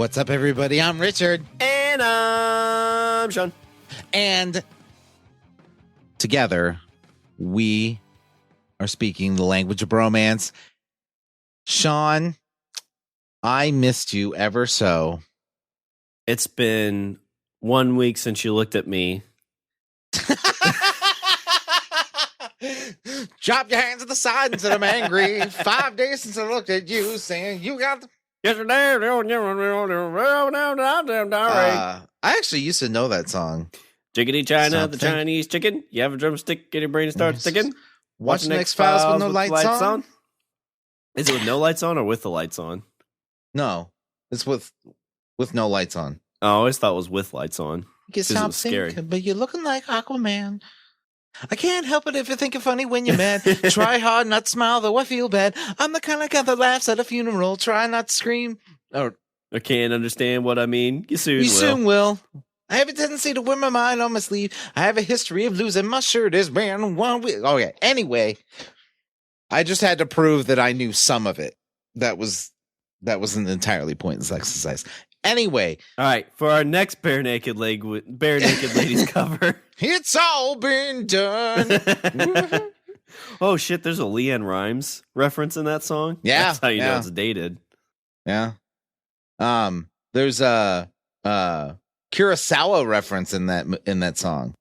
What's up, everybody? I'm Richard. And I'm Shawn. And together, we are speaking the language of bromance. Shawn, I missed you ever so. It's been 1 week since you looked at me. Drop your hands to the side and said I'm angry. 5 days since I looked at you, saying you got the... I actually used to know that song. Jiggity China, Something. the Chinese chicken. You have a drumstick, get your brain starts ticking. Watch the X-Files with no lights on. Is it with no lights on or with the lights on? No, it's with no lights on. Oh, I always thought it was with lights on. You can 'Cause it stop was scary. thinking, but you're looking like Aquaman. I can't help it if you're thinking funny when you're mad. Try hard not to smile, though I feel bad. I'm the kind of guy that laughs at a funeral. Try not to scream. Or I can't understand what I mean. You soon you will. soon will. I have a tendency to wear my mind on my sleeve. I have a history of losing my shirt. It's been 1 week. Oh, yeah. Anyway, I just had to prove that I knew some of it. That was an entirely pointless exercise. Anyway. All right. For our next Bare Naked Ladies cover. It's all been done. Oh, shit. There's a Leanne Rimes reference in that song. Yeah. That's how you know it's dated. Yeah. There's a Kurosawa reference in that song.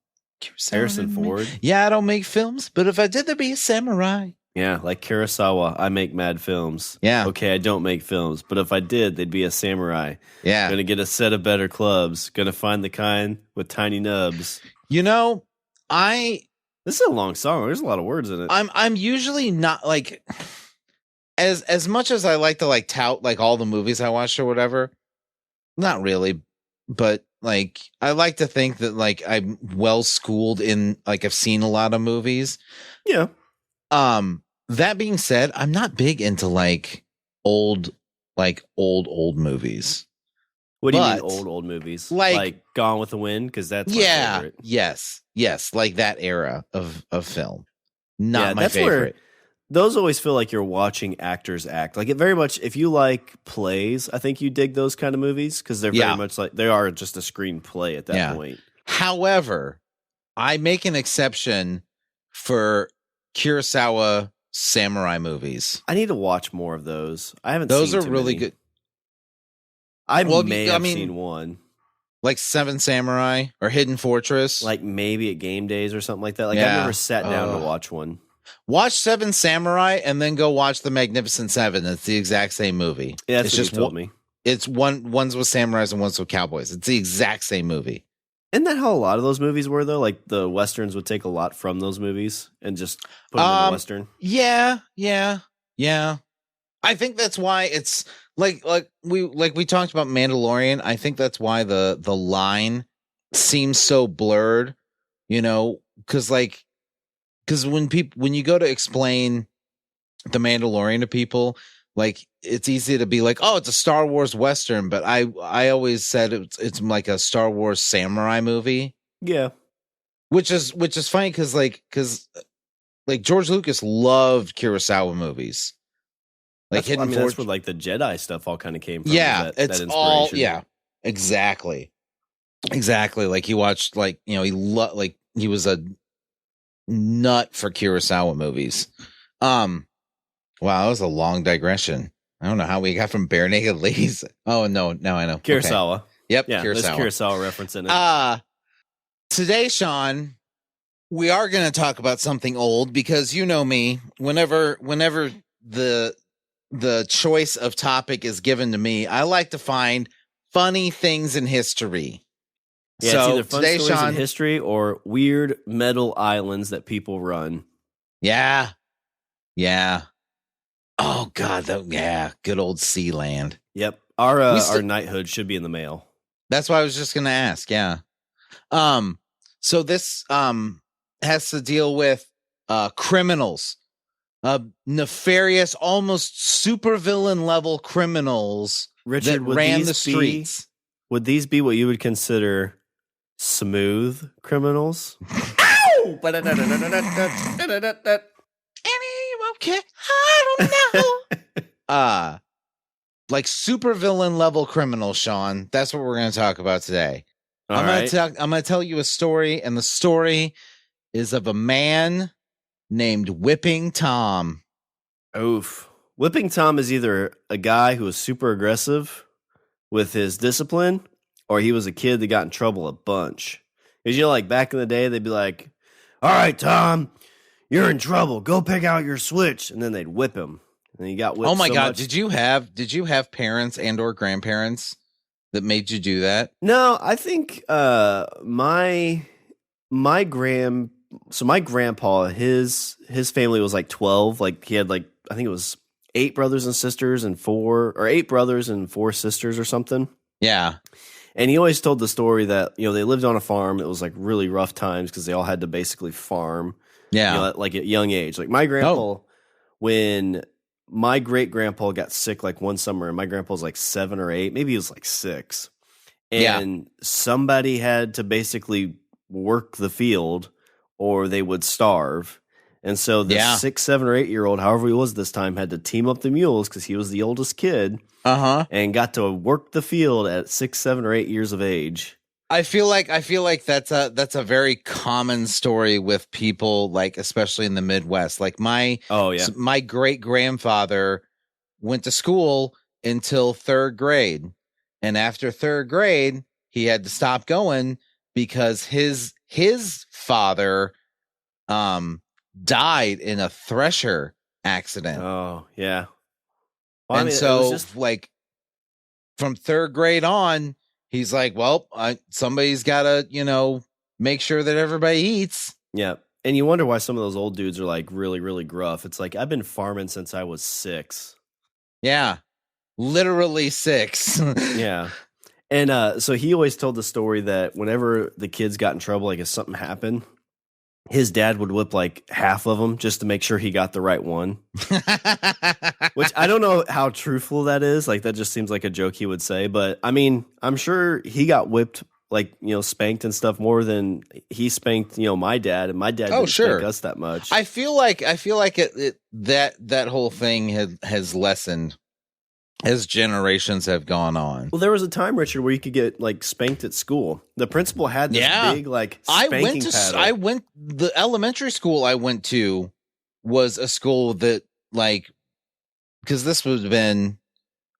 Harrison Ford. Yeah, I don't make films, but if I did, there'd be a samurai. Yeah, like Kurosawa, I make mad films. Yeah. Okay, I don't make films, but if I did, they'd be a samurai. Yeah. Gonna get a set of better clubs. Gonna find the kind with tiny nubs. You know, This is a long song. There's a lot of words in it. I'm usually not like as much as I like to like tout like all the movies I watched or whatever. Not really, but like I like to think that like I'm well schooled in like I've seen a lot of movies. Yeah. That being said, I'm not big into like old movies. What do you mean old movies? Like Gone with the Wind? Because that's my favorite. Yes, like that era of film. Not my favorite. Where those always feel like you're watching actors act. Like it very much, if you like plays, I think you dig those kind of movies because they're very much like they are just a screenplay at that point. However, I make an exception for Kurosawa samurai movies. I need to watch more of those. I haven't. Those seen are too really many. good. I may have seen one, like Seven Samurai or Hidden Fortress, like maybe at game days or something like that. Like I've never sat down to watch one. Watch Seven Samurai and then go watch The Magnificent Seven. It's the exact same movie. Yeah, that's it's what just you told me. It's one's with samurais and one's with cowboys. It's the exact same movie. Isn't that how a lot of those movies were, though? Like the Westerns would take a lot from those movies and just put them in the Western? Yeah. I think that's why it's like we talked about Mandalorian. I think that's why the line seems so blurred, you know, because when you go to explain the Mandalorian to people, like it's easy to be like, oh, it's a Star Wars Western, but I always said it's like a Star Wars samurai movie. Yeah. Which is funny because George Lucas loved Kurosawa movies. Like Hidden Fortress. That's where like the Jedi stuff all kind of came from. Yeah, that it's all exactly. Like he watched like, you know, he was a nut for Kurosawa movies. Wow, that was a long digression. I don't know how we got from Bare Naked Ladies. Oh no, now I know. Kurosawa. Okay. Yep, yeah, Kurosawa. There's Kurosawa reference in it. Today, Shawn, we are going to talk about something old because you know me. Whenever the choice of topic is given to me, I like to find funny things in history. Yeah, so it's either fun today, stories Shawn, in history or weird metal islands that people run. Yeah. Oh God, good old Sealand. Yep, our knighthood should be in the mail. That's what I was just going to ask. Yeah. So this has to deal with criminals, nefarious, almost supervillain level criminals Richard, that ran the streets. Would these be what you would consider smooth criminals? Ow! Okay, I don't know. like supervillain level criminal, Shawn. That's what we're going to talk about today. I'm going to tell you a story, and the story is of a man named Whipping Tom. Oof. Whipping Tom is either a guy who was super aggressive with his discipline, or he was a kid that got in trouble a bunch. Because, like back in the day, they'd be like, all right, Tom, you're in trouble. Go pick out your switch. And then they'd whip him. And he got whipped. Oh my God. Much. Did you have parents and or grandparents that made you do that? No, I think my grandpa, his family was like 12. Like he had like, I think it was 8 brothers and sisters and 8 brothers and 4 sisters or something. Yeah. And he always told the story that, they lived on a farm. It was like really rough times because they all had to basically farm. Yeah. Like at young age. Like my grandpa, when my great grandpa got sick like one summer, and my grandpa was like 7 or 8, maybe he was like 6. And somebody had to basically work the field or they would starve. And so the 6, 7, or 8-year-old, however he was this time, had to team up the mules because he was the oldest kid. And got to work the field at 6, 7, or 8 years of age. I feel like that's a very common story with people, like especially in the Midwest. Like my great grandfather went to school until 3rd grade, and after 3rd grade, he had to stop going because his father died in a thresher accident. Oh yeah. Well, and so like from 3rd grade on, he's like, well, somebody's got to, make sure that everybody eats. Yeah. And you wonder why some of those old dudes are like really, really gruff. It's like, I've been farming since I was 6. Yeah. Literally 6. Yeah. And so he always told the story that whenever the kids got in trouble, like if something happened, his dad would whip like half of them just to make sure he got the right one. Which I don't know how truthful that is. Like that just seems like a joke he would say. But I mean, I'm sure he got whipped, like, spanked and stuff more than he spanked, my dad. And my dad didn't spank us that much. I feel like that whole thing has lessened as generations have gone on. Well, there was a time, Richard, where you could get like spanked at school. The principal had this big like spanking paddle. The elementary school I went to was a school that like, because this would have been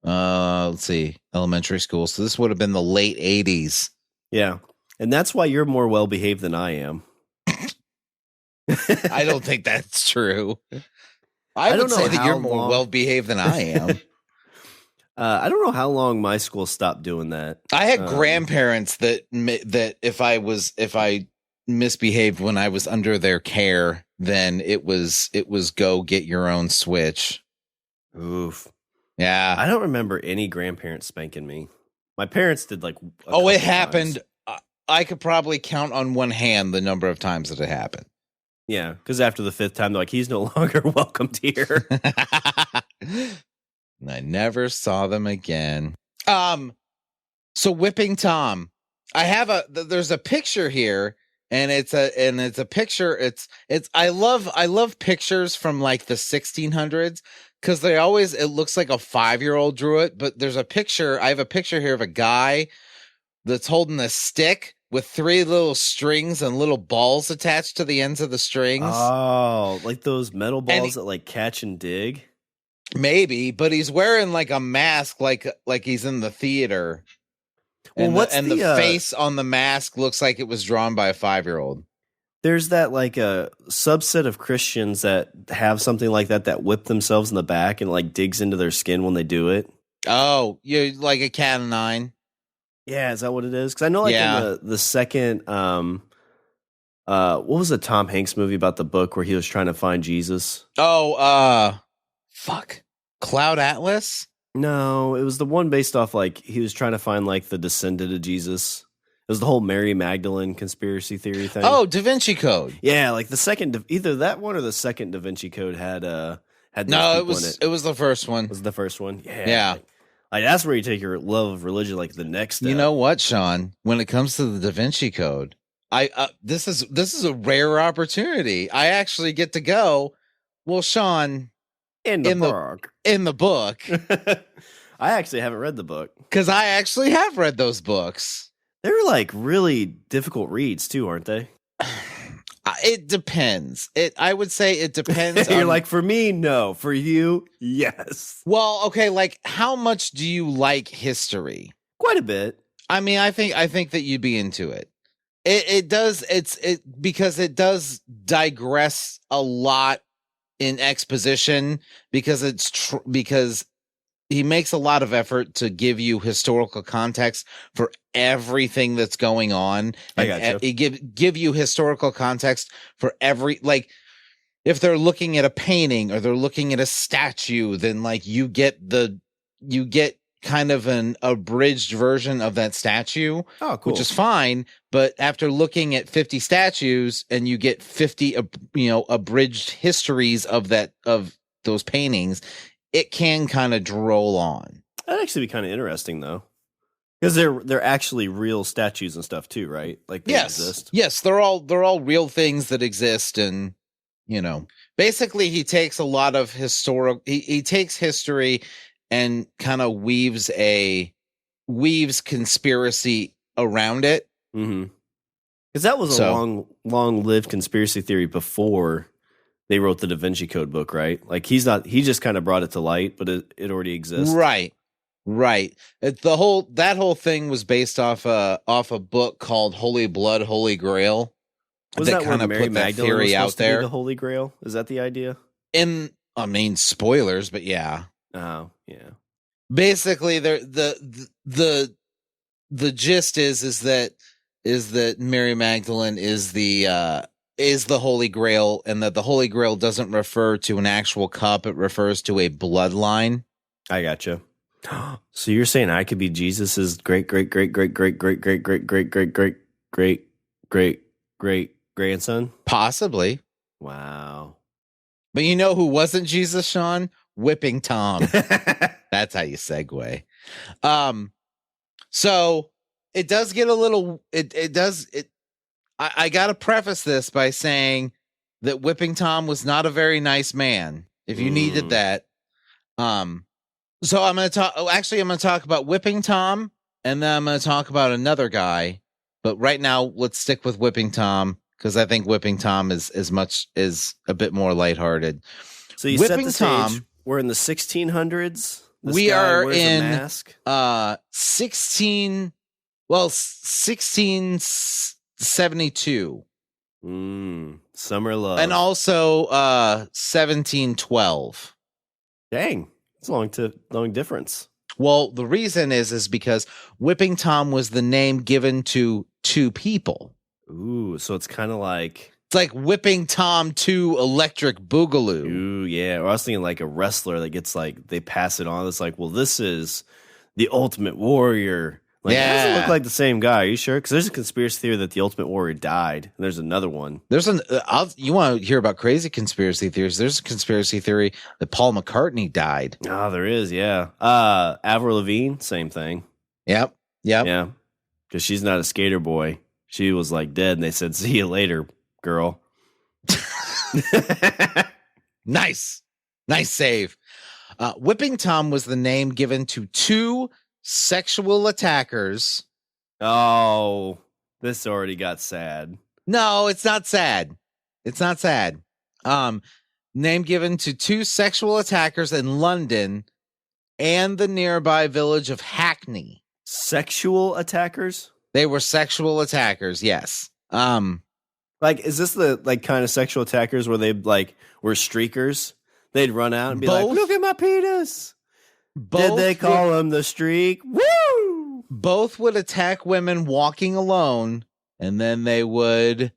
elementary school. So this would have been the late 80s. Yeah. And that's why you're more well behaved than I am. I don't think that's true. I would say that you're more well behaved than I am. I don't know how long my school stopped doing that. I had grandparents that if I misbehaved when I was under their care, then it was go get your own switch. Oof. Yeah. I don't remember any grandparents spanking me. My parents did like it happened. I could probably count on one hand the number of times that it happened. Yeah, because after the 5th time, they're like, he's no longer welcomed here. And I never saw them again. So Whipping Tom, there's a picture here, and it's a picture. I love pictures from like the 1600s because it looks like a 5-year-old drew it. But there's a picture. I have a picture here of a guy that's holding a stick with 3 little strings and little balls attached to the ends of the strings. Oh, like those metal balls that like catch and dig. Maybe, but he's wearing like a mask, like he's in the theater. Well, the face on the mask looks like it was drawn by a 5-year-old. There's that like a subset of Christians that have something like that whip themselves in the back and like digs into their skin when they do it. Oh, you're like a cat of 9. Yeah, is that what it is? Because I know like in the second, what was the Tom Hanks movie about the book where he was trying to find Jesus? Oh, fuck. Cloud Atlas? No, it was the one based off like he was trying to find like the descendant of Jesus. It was the whole Mary Magdalene conspiracy theory thing. Oh, Da Vinci Code. Yeah, like the second, either that one or the second Da Vinci Code had no, it was the first one. It was the first one. Yeah. Like that's where you take your love of religion, like the next step. You know what, Shawn? When it comes to the Da Vinci Code, this is a rare opportunity. I actually get to go. Well, Shawn, in the book. I actually haven't read the book. Because I actually have read those books. They're like really difficult reads too, aren't they? It depends. I would say it depends. You're like, for me, no. For you, yes. Well, okay, like how much do you like history? Quite a bit. I mean, I think that you'd be into it. It does because it does digress a lot in exposition because because he makes a lot of effort to give you historical context for everything that's going on. I gotcha. He give you historical context for every, like, if they're looking at a painting or they're looking at a statue, then like you get kind of an abridged version of that statue. Oh, cool. Which is fine. But after looking at 50 statues and you get 50, abridged histories of those paintings, it can kind of droll on. That'd actually be kind of interesting, though, because they're actually real statues and stuff too, right? Like they exist. Yes, they're all real things that exist, and basically he takes a lot of he takes history and kind of weaves conspiracy around it. Mm-hmm. Because that was a long-lived conspiracy theory before they wrote the Da Vinci Code book, right? Like he just kind of brought it to light, but it already exists. Right. That whole thing was based off a book called Holy Blood, Holy Grail. Was that kind of Mary Magdalene theory was out there? The Holy Grail? Is that the idea? Spoilers, but yeah. Oh, yeah. Basically, the gist is that Mary Magdalene is the Holy Grail, and that the Holy Grail doesn't refer to an actual cup; it refers to a bloodline. I gotcha. So you're saying I could be Jesus's great grandson? Possibly. Wow. But you know who wasn't Jesus, Shawn? Whipping Tom. That's how you segue. So it does get a little. I got to preface this by saying that Whipping Tom was not a very nice man. If you needed that, so I'm going to talk. Actually, I'm going to talk about Whipping Tom, and then I'm going to talk about another guy. But right now, let's stick with Whipping Tom because I think Whipping Tom is a bit more lighthearted. So you set the stage. We're in the 1600s. We are in 1672. Summer love. And also 1712. Dang. It's a long difference. Well, the reason is because Whipping Tom was the name given to two people. Ooh, so it's kind of like... It's like Whipping Tom 2 Electric Boogaloo. Ooh, yeah. Or I was thinking like a wrestler that gets like, they pass it on. It's like, well, this is the Ultimate Warrior. Like, It doesn't look like the same guy. Are you sure? Because there's a conspiracy theory that the Ultimate Warrior died. And there's another one. You want to hear about crazy conspiracy theories? There's a conspiracy theory that Paul McCartney died. Oh, there is, yeah. Avril Lavigne, same thing. Yep. Yeah. Because she's not a skater boy. She was like dead, and they said, see you later, girl. Nice save. Whipping Tom was the name given to two sexual attackers. Oh, this already got sad. No, it's not sad. Name given to two sexual attackers in London and the nearby village of Hackney. Sexual attackers? They were sexual attackers, yes. Like, is this the kind of sexual attackers where they were streakers? They'd run out and be like, "Look at my penis." Did they call him the streak? Woo! Both would attack women walking alone, and then they would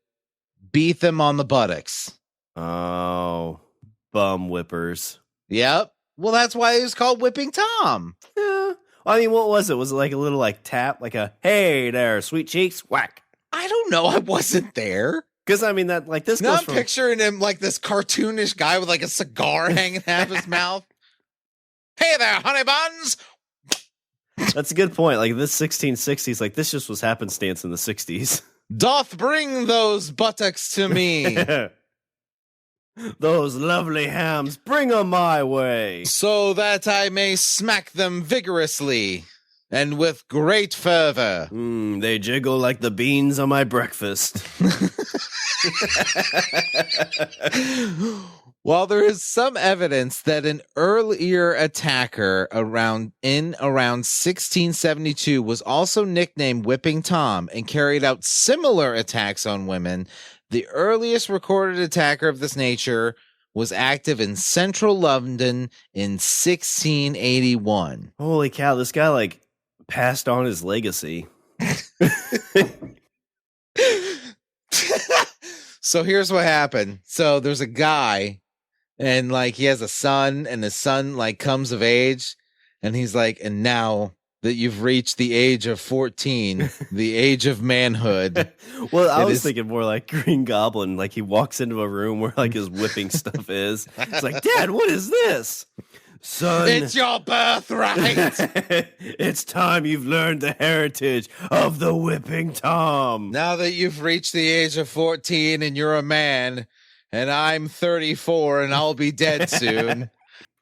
beat them on the buttocks. Oh, bum whippers. Yep. Well, that's why it was called Whipping Tom. Yeah. I mean, what was it? Was it like a little tap? Like a, hey there, sweet cheeks, whack? I don't know. I wasn't there. Because, I mean, that this now goes I'm picturing him like this cartoonish guy with a cigar hanging out of his mouth. Hey there, honey buns. That's a good point. Like, this 1660s, this just was happenstance in the 60s. Doth bring those buttocks to me. Those lovely hams, bring 'em my way. so that I may smack them vigorously and with great fervor. They jiggle like the beans on my breakfast. While there is some evidence that an earlier attacker around 1672 was also nicknamed Whipping Tom and carried out similar attacks on women, the earliest recorded attacker of this nature was active in central London in 1681. Holy cow, this guy like passed on his legacy. So here's what happened. So there's a guy, and like he has a son, and his son like comes of age, and he's like, and now that you've reached the age of 14, the age of manhood. Well, I was thinking more like Green Goblin, like he walks into a room where like his whipping stuff is. It's like, Dad, what is this? Son, it's your birthright. It's time you've learned the heritage of the Whipping Tom. Now that you've reached the age of 14 and you're a man, and I'm 34 and I'll be dead soon.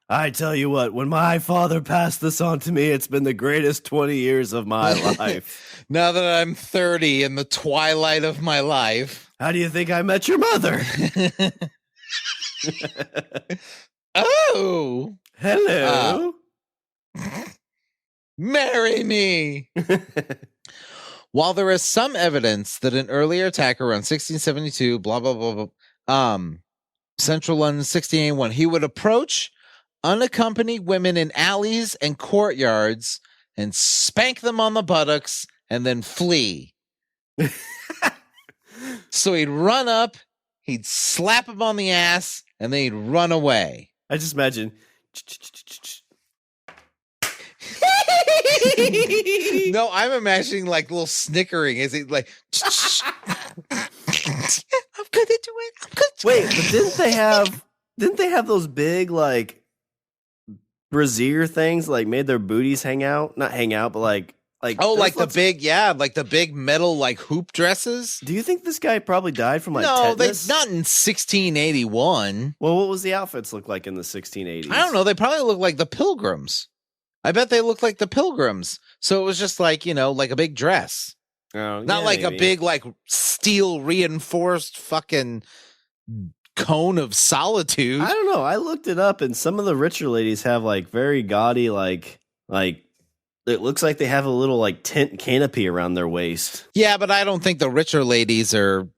I tell you what, when my father passed this on to me, it's been the greatest 20 years of my life. Now that I'm 30 in the twilight of my life. How do you think I met your mother? Oh. Hello. Marry me. While there is some evidence that an earlier attacker around 1672, blah, blah, blah, blah, Central London, 1681, he would approach unaccompanied women in alleys and courtyards and spank them on the buttocks and then flee. So he'd run up, he'd slap him on the ass, and then he'd run away. I just imagine. No, I'm imagining like little snickering. Is it like I'm gonna do it? I'm gonna do Wait, but didn't they have those big like brassiere things like made their booties hang out? Not hang out, but like oh, like the big, like the big metal like hoop dresses. Do you think this guy probably died from like no, tetanus? Not in 1681. Well, what was the outfits look like in the 1680s? I don't know. They probably look like the Pilgrims. I bet they look like the Pilgrims. So it was just like, like a big dress. Oh, not yeah, like maybe. A big like steel reinforced fucking cone of solitude. I don't know. I looked it up, and some of the richer ladies have like very gaudy like it looks like they have a little like tent canopy around their waist. Yeah, but I don't think the richer ladies are,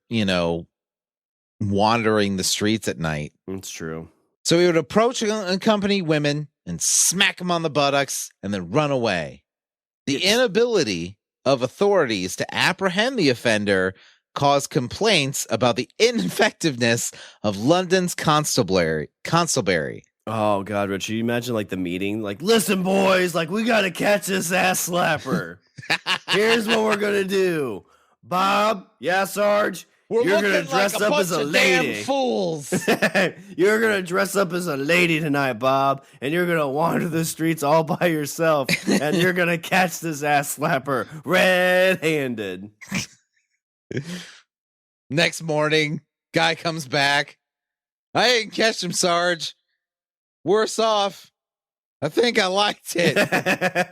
wandering the streets at night. That's true. So he would approach unaccompanied women and smack them on the buttocks and then run away. The inability of authorities to apprehend the offender caused complaints about the ineffectiveness of London's constabulary. Oh God, Rich, you imagine like the meeting, like, listen, boys, like we gotta catch this ass slapper. Here's what we're gonna do. Bob, yeah, Sarge, you're gonna dress up as a lady. Damn fools. You're gonna dress up as a lady tonight, Bob, and you're gonna wander the streets all by yourself, and you're gonna catch this ass slapper red-handed. Next morning, guy comes back. I didn't catch him, Sarge. Worse off. I think I liked it. I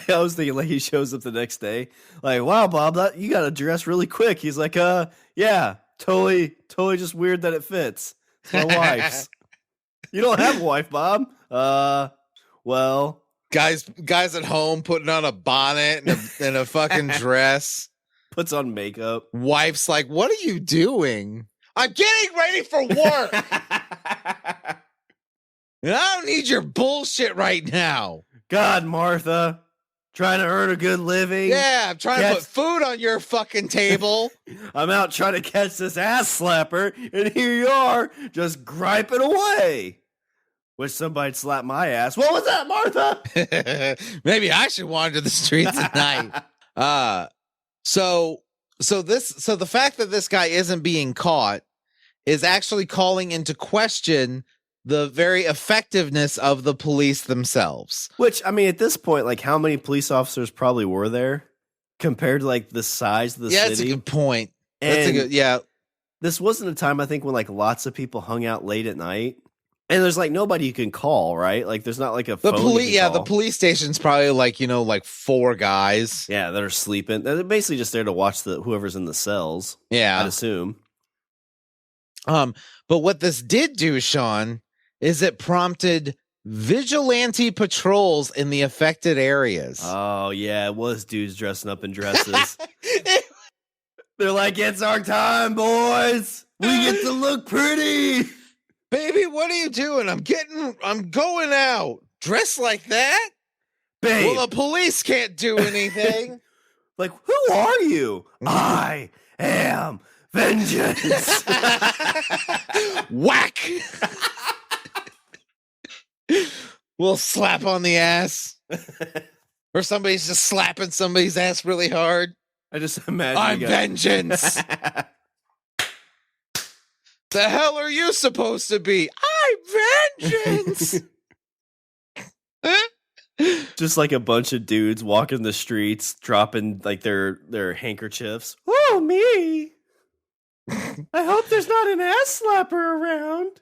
was thinking like he shows up the next day. Like, wow, Bob, you got to dress really quick. He's like, yeah, totally just weird that it fits. It's my wife's. You don't have a wife, Bob? Well. Guys at home putting on a bonnet and a fucking dress. Puts on makeup. Wife's like, what are you doing? I'm getting ready for work. And I don't need your bullshit right now. God, Martha, trying to earn a good living. Yeah, I'm trying to put food on your fucking table. I'm out trying to catch this ass slapper, and here you are, just griping away. Wish somebody'd slap my ass. What was that, Martha? Maybe I should wander the streets at night. So the fact that this guy isn't being caught is actually calling into question the very effectiveness of the police themselves. Which, I mean, at this point, like, how many police officers probably were there compared to like the size of the city? Yeah, that's a good point. And that's a good, yeah. this wasn't a time, I think, when like lots of people hung out late at night. And there's like nobody you can call, right? Like there's not like a phone the police station's probably like, like 4 guys. Yeah, that are sleeping. They're basically just there to watch whoever's in the cells. Yeah. I'd assume. But what this did do, Shawn, is it prompted vigilante patrols in the affected areas. Oh, yeah, it was dudes dressing up in dresses. They're like, it's our time, boys. We get to look pretty. Baby, what are you doing? I'm going out. Dressed like that? Babe. Well, the police can't do anything. Like, who are you? I am vengeance. Whack. We'll slap on the ass. Or somebody's just slapping somebody's ass really hard. I just imagine. I'm vengeance. The hell are you supposed to be? I'm vengeance. Just like a bunch of dudes walking the streets, dropping like their handkerchiefs. Oh, me. I hope there's not an ass slapper around.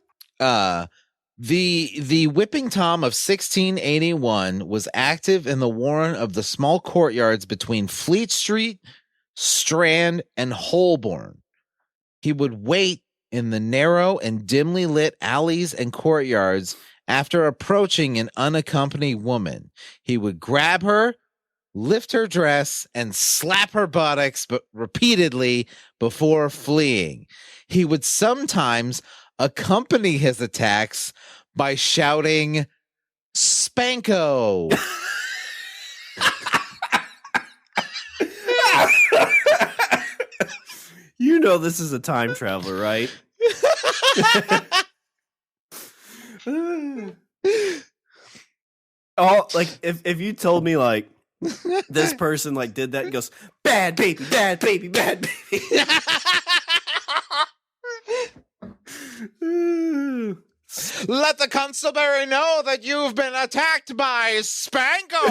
The Whipping Tom of 1681 was active in the warren of the small courtyards between Fleet Street, Strand, and Holborn. He would wait in the narrow and dimly lit alleys and courtyards after approaching an unaccompanied woman. He would grab her, lift her dress, and slap her buttocks repeatedly before fleeing. He would sometimes accompany his attacks by shouting, "Spanko!" You know this is a time traveler, right? Oh, like if you told me like this person like did that and goes, bad baby, bad baby, bad baby. Let the constabulary know that you've been attacked by Spanko.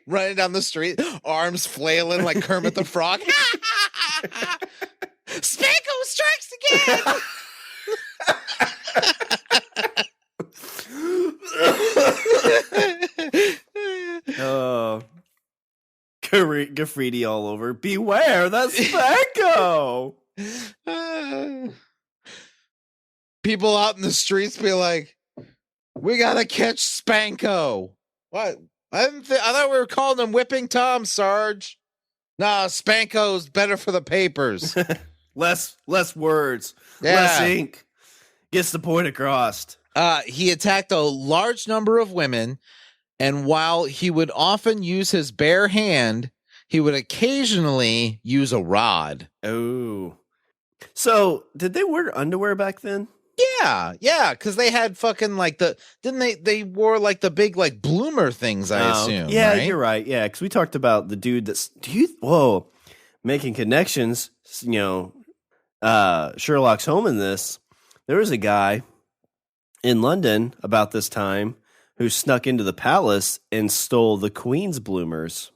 Running down the street, arms flailing like Kermit the Frog. Spanko strikes again. Oh, graffiti all over. Beware, that's Spanko. People out in the streets be like, "We gotta catch Spanko." What? I thought we were calling him Whipping Tom, Sarge. Nah, Spanko's better for the papers. less words, less ink. Gets the point across. He attacked a large number of women, and while he would often use his bare hand, he would occasionally use a rod. Oh. So, did they wear underwear back then? Yeah, because they had fucking like they wore like the big like bloomer things, I assume. Yeah, right? You're right. Yeah, because we talked about the dude that's making connections. Sherlock's home in this. There was a guy in London about this time who snuck into the palace and stole the Queen's bloomers.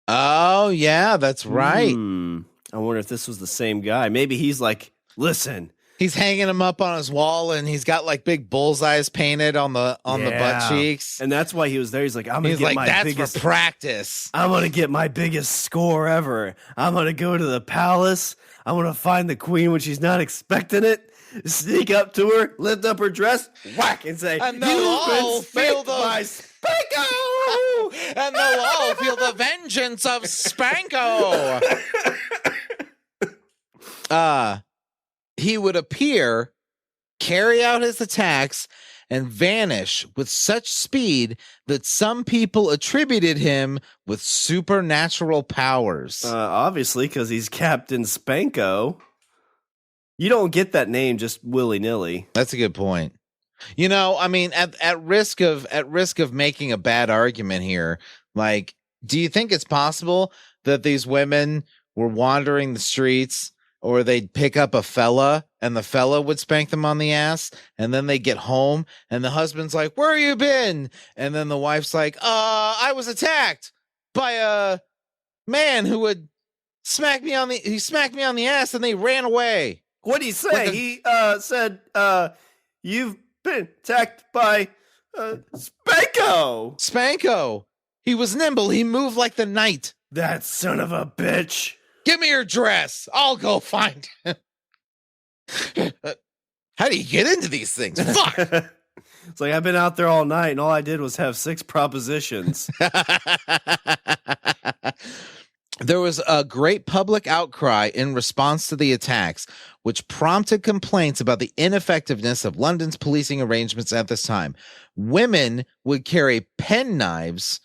Oh yeah, that's right. I wonder if this was the same guy. Maybe he's like, listen. He's hanging them up on his wall, and he's got like big bullseyes painted on the butt cheeks, and that's why he was there. He's like, that's for practice. I'm gonna get my biggest score ever. I'm gonna go to the palace. I'm gonna find the queen when she's not expecting it. Sneak up to her, lift up her dress, whack, and say, and they'll all feel my Spanko, and they'll all feel the vengeance of Spanko. He would appear, carry out his attacks, and vanish with such speed that some people attributed him with supernatural powers. Obviously, because he's Captain Spanko. You don't get that name just willy-nilly. That's a good point. I mean, at risk of making a bad argument here, like, do you think it's possible that these women were wandering the streets, or they'd pick up a fella and the fella would spank them on the ass, and then they get home and the husband's like, "Where you been?" And then the wife's like, I was attacked by a man who would smack me on the ass and they ran away. What'd he say? He said, you've been attacked by Spanko. Spanko. He was nimble. He moved like the night. That son of a bitch. Give me your dress. I'll go find him. How do you get into these things? Fuck. It's like, I've been out there all night and all I did was have 6 propositions. There was a great public outcry in response to the attacks, which prompted complaints about the ineffectiveness of London's policing arrangements at this time. Women would carry penknives,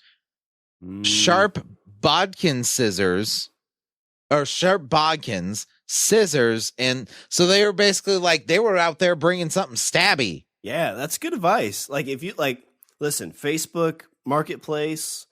sharp bodkin scissors, and so they were basically like, they were out there bringing something stabby. Yeah, that's good advice. Like, if you listen, Facebook Marketplace,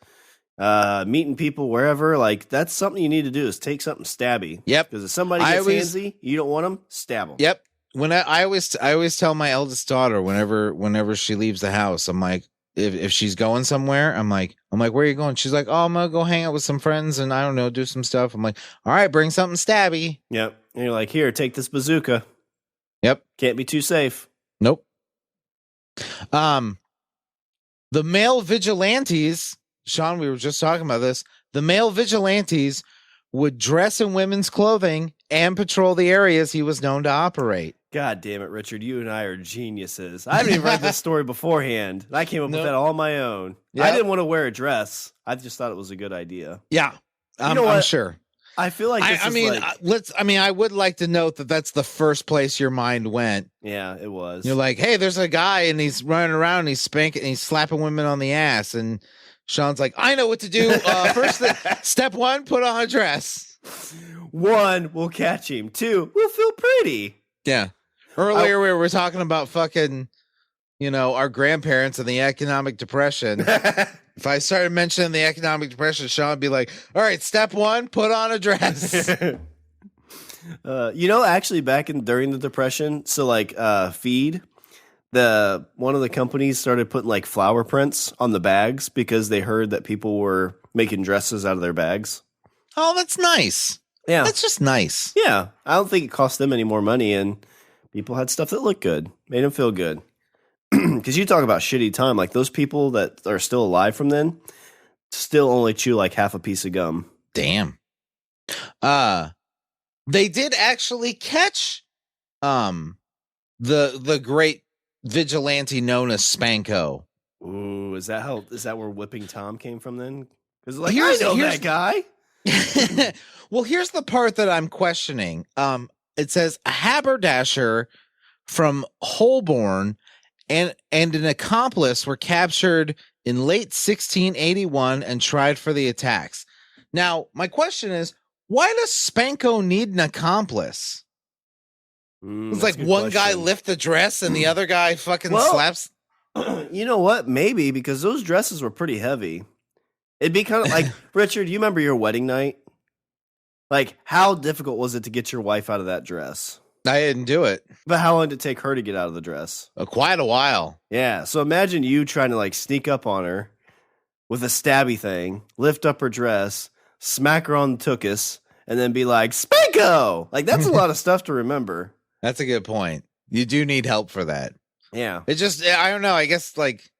meeting people wherever, like, that's something you need to do is take something stabby. Yep. Because if somebody gets handsy, you don't want them, stab them. Yep. When I always tell my eldest daughter whenever she leaves the house, I'm like, if she's going somewhere, I'm like, where are you going? She's like, oh, I'm gonna go hang out with some friends and I don't know, do some stuff. I'm like, all right, bring something stabby. Yep. And you're like, here, take this bazooka. Yep. Can't be too safe. Nope. The male vigilantes, Shawn, we were just talking about this. The male vigilantes would dress in women's clothing and patrol the areas he was known to operate. God damn it, Richard. You and I are geniuses. I haven't even read this story beforehand. I came up with that all on my own. Yep. I didn't want to wear a dress. I just thought it was a good idea. Yeah. I'm sure. I feel like I would like to note that that's the first place your mind went. Yeah, it was. You're like, hey, there's a guy and he's running around and he's spanking and he's slapping women on the ass. And Shawn's like, I know what to do. First, step 1, put on a dress. 1, we'll catch him. 2, we'll feel pretty. Yeah. Earlier we were talking about fucking, our grandparents and the economic depression. If I started mentioning the economic depression, Shawn would be like, all right, step 1, put on a dress. Actually during the depression, so like Feed, one of the companies started putting like flower prints on the bags because they heard that people were making dresses out of their bags. Oh, that's nice. Yeah. That's just nice. Yeah. I don't think it cost them any more money, and people had stuff that looked good, made them feel good. Because you talk about shitty time, like those people that are still alive from then still only chew like half a piece of gum. Damn. They did actually catch the great vigilante known as Spanko. Ooh, is that where Whipping Tom came from then? Because like, I know that guy. Well, here's the part that I'm questioning. It says a haberdasher from Holborn and an accomplice were captured in late 1681 and tried for the attacks. Now, my question is, why does Spanko need an accomplice? It's like one guy lift the dress and the other guy fucking slaps. You know what? Maybe because those dresses were pretty heavy. It'd be kind of like, Richard, you remember your wedding night? Like, how difficult was it to get your wife out of that dress? I didn't do it. But how long did it take her to get out of the dress? Quite a while. Yeah. So imagine you trying to like sneak up on her with a stabby thing, lift up her dress, smack her on the tuchus, and then be like, Spanko! Like, that's a lot of stuff to remember. That's a good point. You do need help for that. Yeah. It just, I don't know. I guess like,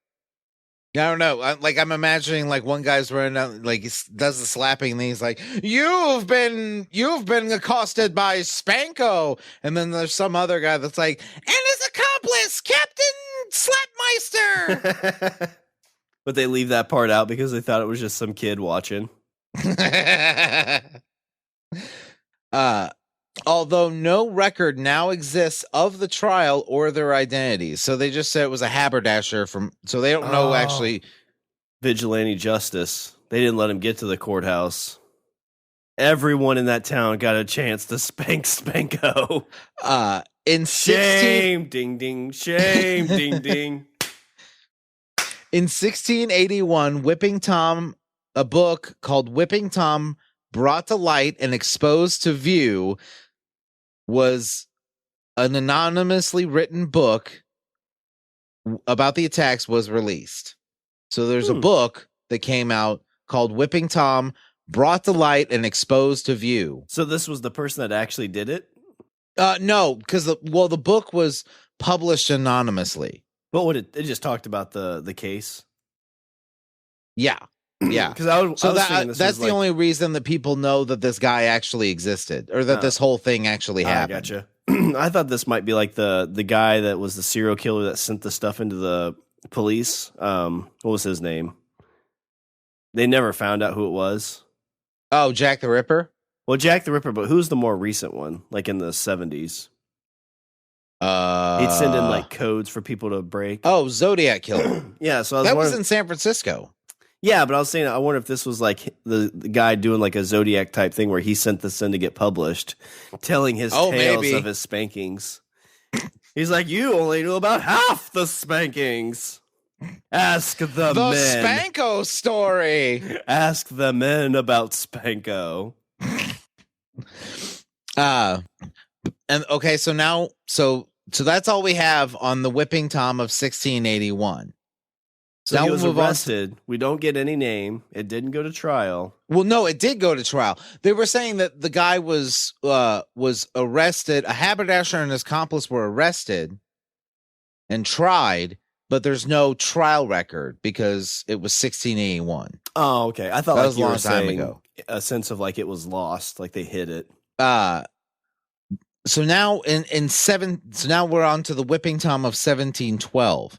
I don't know. I'm imagining like one guy's running out, like he does the slapping, and he's like, "You've been accosted by Spanko," and then there's some other guy that's like, "And his accomplice, Captain Slapmeister." But they leave that part out because they thought it was just some kid watching. Although no record now exists of the trial or their identities. So they just said it was a haberdasher so they don't know actually. Vigilante justice. They didn't let him get to the courthouse. Everyone in that town got a chance to spank Spanko. Shame, ding, ding, shame, ding, ding. In 1681, Whipping Tom, a book called Whipping Tom, brought to light and exposed to view, was an anonymously written book about the attacks was released. So there's a book that came out called Whipping Tom, brought to light and exposed to view. So this was the person that actually did it? No, because the book was published anonymously. What would it just talked about the case? Yeah. Yeah. Because that's the only reason that people know that this guy actually existed, or that this whole thing actually happened. I gotcha. I thought this might be like the guy that was the serial killer that sent the stuff into the police. What was his name? They never found out who it was. Oh, Jack the Ripper? Well, Jack the Ripper, but who's the more recent one? Like in the 70s. He'd send in like codes for people to break. Oh, Zodiac Killer. Yeah, so that was in San Francisco. Yeah, but I was saying, I wonder if this was like the guy doing like a Zodiac type thing where he sent this in to get published, telling his tales of his spankings. He's like, you only knew about half the spankings. Ask the men. Spanko story. Ask the men about Spanko. And okay, so that's all we have on the Whipping Tom of 1681. So now he was arrested. We don't get any name. It didn't go to trial. Well, no, it did go to trial. They were saying that the guy was arrested. A haberdasher and his accomplice were arrested and tried, but there's no trial record because it was 1681. Oh, okay. I thought that like was a long time ago. A sense of like it was lost, like they hid it. So now so now we're on to the Whipping Tom of 1712.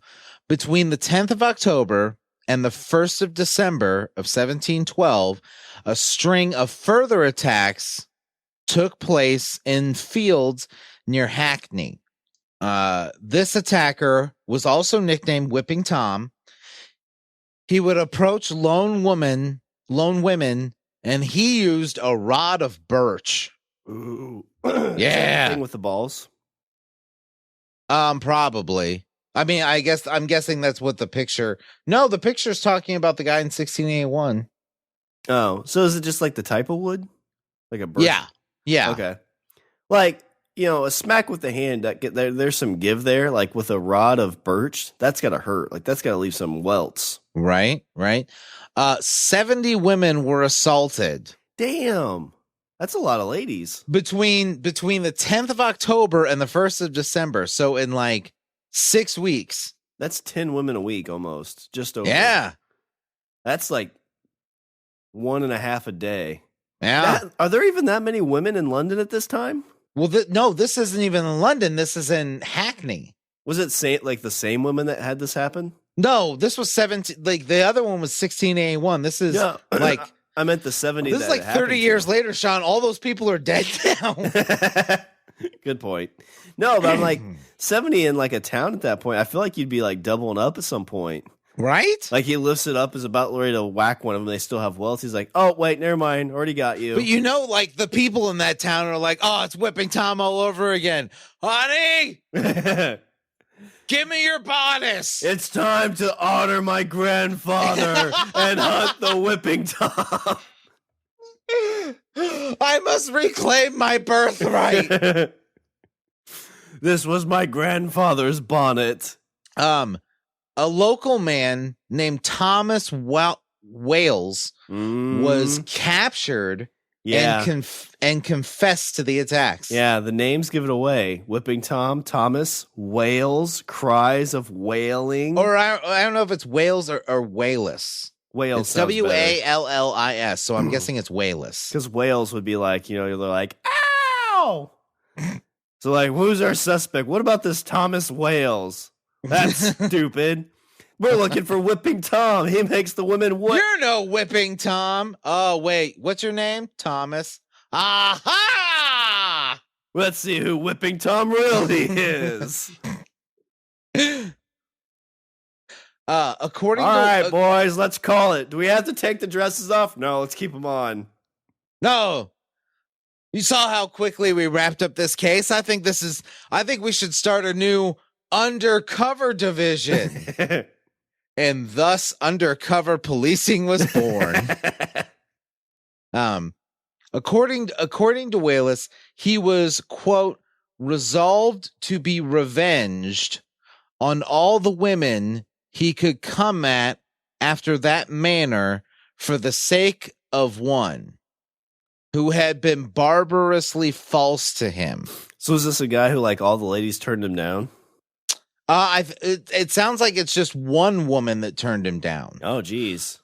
Between the 10th of October and the 1st of December of 1712, a string of further attacks took place in fields near Hackney. This attacker was also nicknamed Whipping Tom. He would approach lone women, and he used a rod of birch. Ooh. Yeah. Thing with the balls? Probably. I mean, I'm guessing that's what the picture. No, the picture's talking about the guy in 1681. Oh, so is it just like the type of wood? Like a birch? Yeah. Okay. Like, a smack with the hand, there's some give there. Like with a rod of birch, that's got to hurt. Like that's got to leave some welts. Right. 70 women were assaulted. Damn. That's a lot of ladies. Between the 10th of October and the 1st of December. So in like 6 weeks. That's 10 women a week almost. Just over. Yeah. That's like 1.5 a day. Yeah. Are there even that many women in London at this time? Well, no, this isn't even in London. This is in Hackney. Was it like the same women that had this happen? No, this was 17. Like the other one was 1681. This is like I meant the 70s. This is like 30 years later, Sean. All those people are dead now. Good point. No, but I'm like 70 in like a town at that point. I feel like you'd be like doubling up at some point. Right? Like he lifts it up, is about ready to whack one of them. They still have welts. He's like, oh, wait, never mind. Already got you. But like the people in that town are like, oh, it's Whipping Tom all over again. Honey, give me your bodice. It's time to honor my grandfather and hunt the Whipping Tom. I must reclaim my birthright. This was my grandfather's bonnet. A local man named Thomas Wales was captured and confessed to the attacks. Yeah, the names give it away. Whipping Tom, Thomas, Wales, cries of wailing. Or I don't know if it's Wales or Wayless. Wales. It's Wallis, so I'm guessing it's Wayless. Because Wales would be like, they're like, ow! So like, who's our suspect? What about this Thomas Wales? That's stupid. We're looking for Whipping Tom. He makes the women whip. You're no Whipping Tom. Oh, wait. What's your name? Thomas. Aha! Let's see who Whipping Tom really is. All right, boys, let's call it. Do we have to take the dresses off? No, let's keep them on. No. You saw how quickly we wrapped up this case. I think we should start a new undercover division. And thus undercover policing was born. According to Wallace, he was, quote, resolved to be revenged on all the women he could come at after that manner for the sake of one who had been barbarously false to him. So is this a guy who, like, all the ladies turned him down? It sounds like it's just one woman that turned him down. Oh, geez.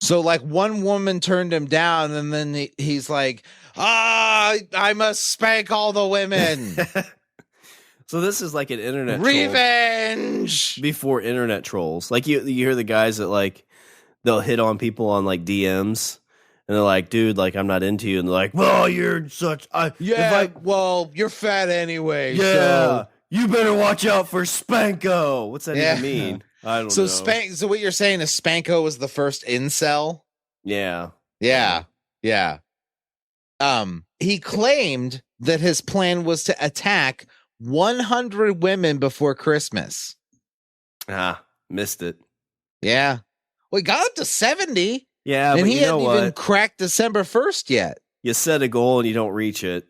So, like, one woman turned him down, and then he's like, I must spank all the women. So this is like an internet revenge troll before internet trolls. Like, you hear the guys that, like, they'll hit on people on, like, DMs, and they're like, dude, like, I'm not into you. And they're like, well, you're such... well, you're fat anyway. Yeah, so. You better watch out for Spanko. What's that even mean? I don't know. So what you're saying is Spanko was the first incel? Yeah. He claimed that his plan was to attack 100 women before Christmas. Missed it. Yeah. Well, he got up to 70. Yeah, and but he hadn't even cracked December 1st yet. You set a goal and you don't reach it.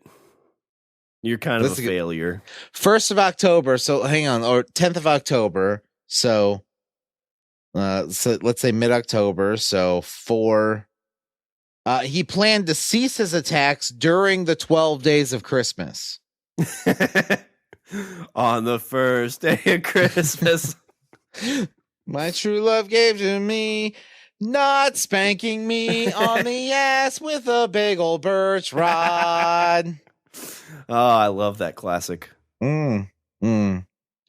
You're kind of a failure. 1st of October, so hang on, or 10th of October, so let's say mid-October, so he planned to cease his attacks during the 12 days of Christmas. On the first day of Christmas. My true love gave to me, not spanking me on the ass with a big old birch rod. Oh, I love that classic. You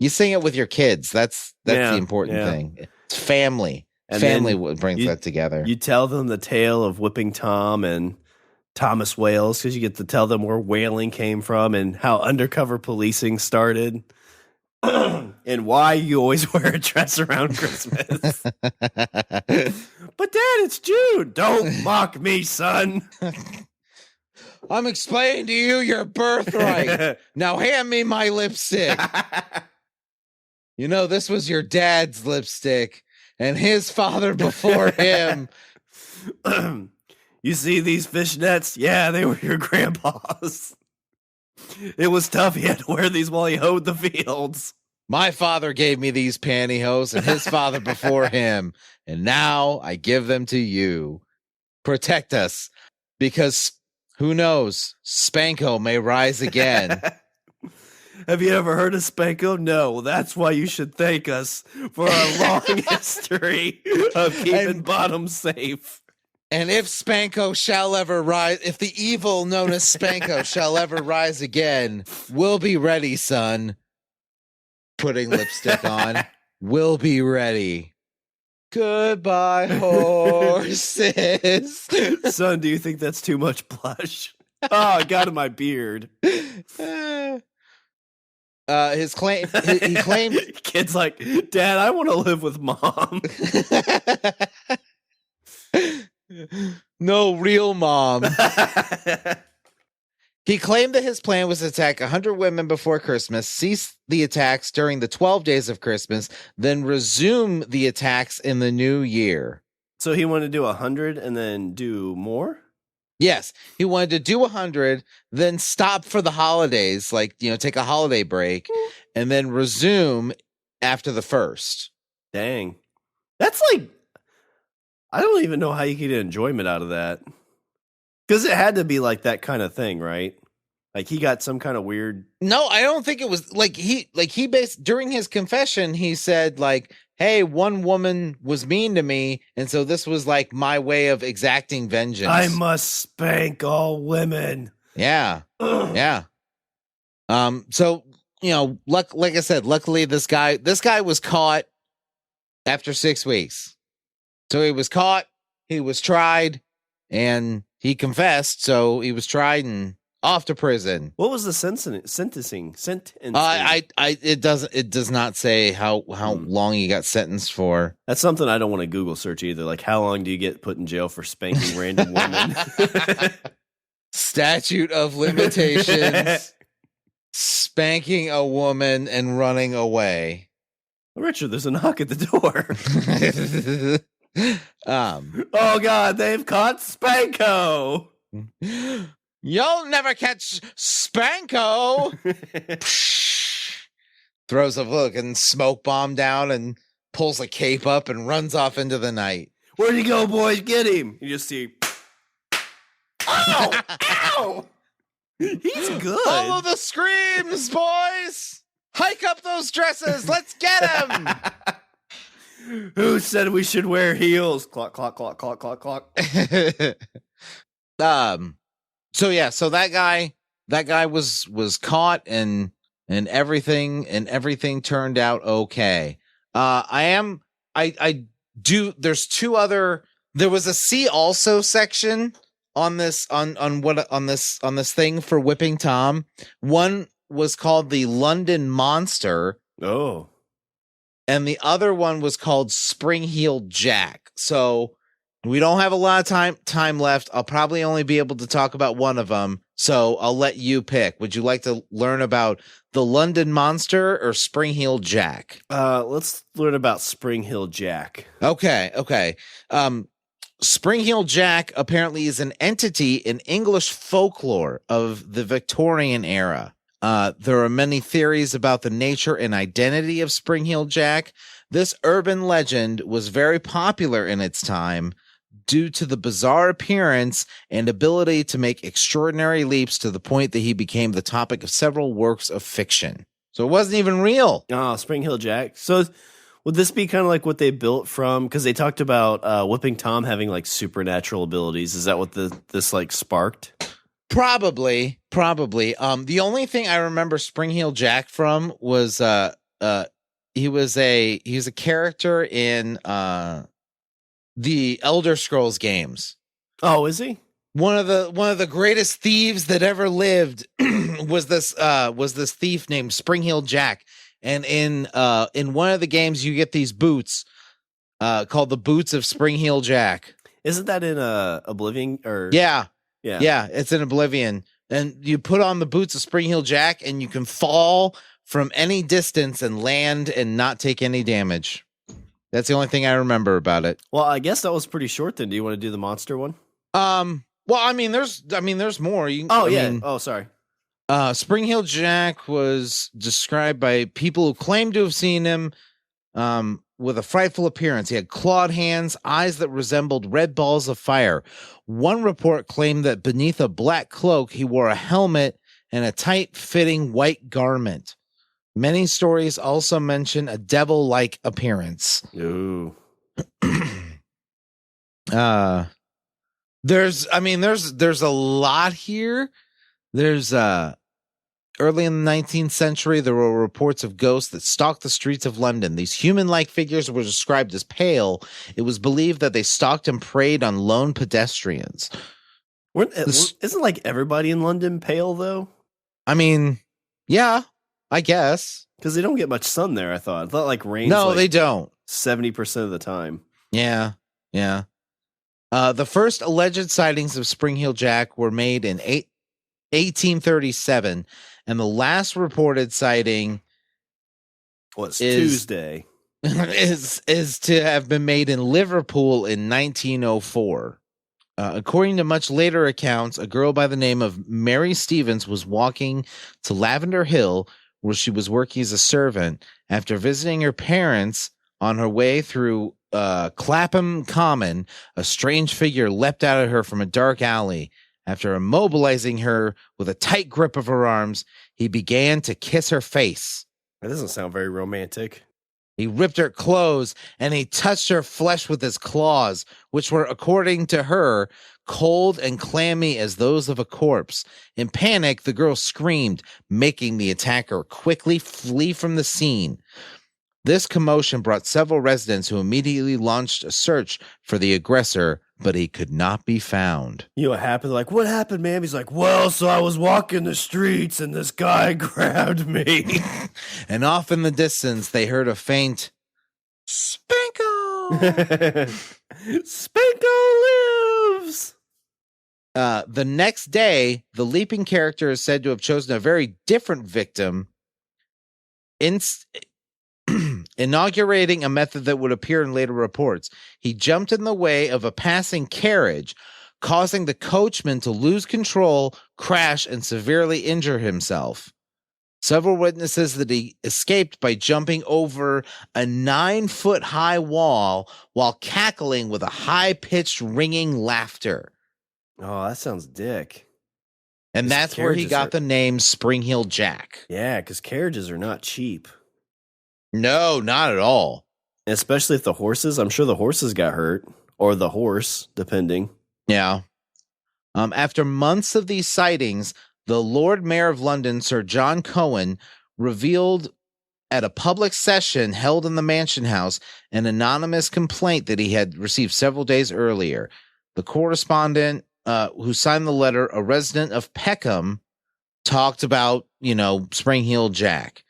sing it with your kids. That's the important thing. It's family. And family brings that together. You tell them the tale of Whipping Tom and Thomas Wales, because you get to tell them where whaling came from and how undercover policing started. And why you always wear a dress around Christmas. But Dad, it's June. Don't mock me, son. I'm explaining to you your birthright. Now hand me my lipstick. You know, this was your dad's lipstick and his father before him. You see these fishnets? Yeah, they were your grandpa's. It was tough. He had to wear these while he hoed the fields. My father gave me these pantyhose and his father before him. And now I give them to you. Protect us, because who knows? Spanko may rise again. Have you ever heard of Spanko? No. Well, that's why you should thank us for our long history of keeping bottoms safe. And if Spanko shall ever rise, if the evil known as Spanko shall ever rise again, we'll be ready, son. Putting lipstick on. We'll be ready. Goodbye, horses. Son, do you think that's too much blush? Oh, I got in my beard. His claim, he claimed... Kid's like, Dad, I want to live with Mom. No, real mom. He claimed that his plan was to attack 100 women before Christmas, cease the attacks during the 12 days of Christmas, then resume the attacks in the new year. So he wanted to do 100 and then do more? Yes, he wanted to do 100, then stop for the holidays, like, you know, take a holiday break, and then resume after the first. Dang. That's like, I don't even know how you get enjoyment out of that. Because it had to be like that kind of thing, right? Like he got some kind of weird. No, I don't think it was during his confession, he said like, hey, one woman was mean to me. And so this was like my way of exacting vengeance. I must spank all women. Yeah. Yeah. So, you know, like I said, luckily this guy was caught after 6 weeks. So he was caught, he was tried, and he confessed, so he was tried and off to prison. What was the sentencing? It does not say how long he got sentenced for. That's something I don't want to Google search either. Like, how long do you get put in jail for spanking random women? Statute of limitations. Spanking a woman and running away. Richard, there's a knock at the door. Oh God, they've caught Spanko. You'll never catch Spanko. Throws a fucking smoke bomb down and pulls a cape up and runs off into the night. Where'd he go, boys? Get him. You just see Ow! Ow! He's good. Follow the screams, boys. Hike up those dresses. Let's get him. Who said we should wear heels? Clock, clock, clock, clock, clock, clock. So that guy was caught and everything turned out okay. There was a see also section on this thing for Whipping Tom. One was called the London Monster. Oh. And the other one was called Spring-Heeled Jack. So we don't have a lot of time left. I'll probably only be able to talk about one of them. So I'll let you pick. Would you like to learn about the London Monster or Spring-Heeled Jack? Let's learn about Spring-Heeled Jack. Okay. Spring-Heeled Jack apparently is an entity in English folklore of the Victorian era. There are many theories about the nature and identity of Spring-Heeled Jack. This urban legend was very popular in its time due to the bizarre appearance and ability to make extraordinary leaps to the point that he became the topic of several works of fiction. So it wasn't even real. Oh, Spring-Heeled Jack. So would this be kind of like what they built from? Because they talked about Whipping Tom having like supernatural abilities. Is that what this like sparked? Probably. The only thing I remember Spring-Heeled Jack from was he was a character in the Elder Scrolls games. Oh, is he? One of the greatest thieves that ever lived was this thief named Spring-Heeled Jack. And in one of the games you get these boots called the Boots of Spring-Heeled Jack. Isn't that in Oblivion or Yeah, it's in Oblivion. And you put on the boots of Spring-Heeled Jack and you can fall from any distance and land and not take any damage. That's the only thing I remember about it. Well, I guess that was pretty short then. Do you want to do the monster one? Well, there's more. Sorry. Spring-Heeled Jack was described by people who claimed to have seen him with a frightful appearance. He had clawed hands, eyes that resembled red balls of fire. One report claimed that beneath a black cloak, he wore a helmet and a tight-fitting white garment. Many stories also mention a devil-like appearance. Ooh. There's a lot here. There's early in the 19th century, there were reports of ghosts that stalked the streets of London. These human-like figures were described as pale. It was believed that they stalked and preyed on lone pedestrians. Isn't like everybody in London pale though? I mean, yeah, I guess. Because they don't get much sun there, I thought. I thought like rains. No, they don't. 70% of the time. Yeah. The first alleged sightings of Spring-Heeled Jack were made in 1837, and the last reported sighting Tuesday is to have been made in Liverpool in 1904. According to much later accounts, a girl by the name of Mary Stevens was walking to Lavender Hill, where she was working as a servant. After visiting her parents on her way through Clapham Common, a strange figure leapt out at her from a dark alley. After immobilizing her with a tight grip of her arms, he began to kiss her face. That doesn't sound very romantic. He ripped her clothes and he touched her flesh with his claws, which were, according to her, cold and clammy as those of a corpse. In panic, the girl screamed, making the attacker quickly flee from the scene. This commotion brought several residents who immediately launched a search for the aggressor, but he could not be found. You know what happened? Like, what happened, ma'am? He's like, well, so I was walking the streets and this guy grabbed me. And off in the distance, they heard a faint Spanko. Spanko lives. The next day, the leaping character is said to have chosen a very different victim, inaugurating a method that would appear in later reports. He jumped in the way of a passing carriage, causing the coachman to lose control, crash, and severely injure himself. Several witnesses that he escaped by jumping over a 9-foot-high wall while cackling with a high-pitched ringing laughter. Oh, that sounds dick. And that's where he got the name Spring-Heeled Jack. Yeah, because carriages are not cheap. No, not at all. Especially if the horses, I'm sure the horses got hurt. Or the horse, depending. Yeah. After months of these sightings, the Lord Mayor of London, Sir John Cohen, revealed at a public session held in the Mansion House an anonymous complaint that he had received several days earlier. The correspondent who signed the letter, a resident of Peckham, talked about, Spring-Heeled Jack.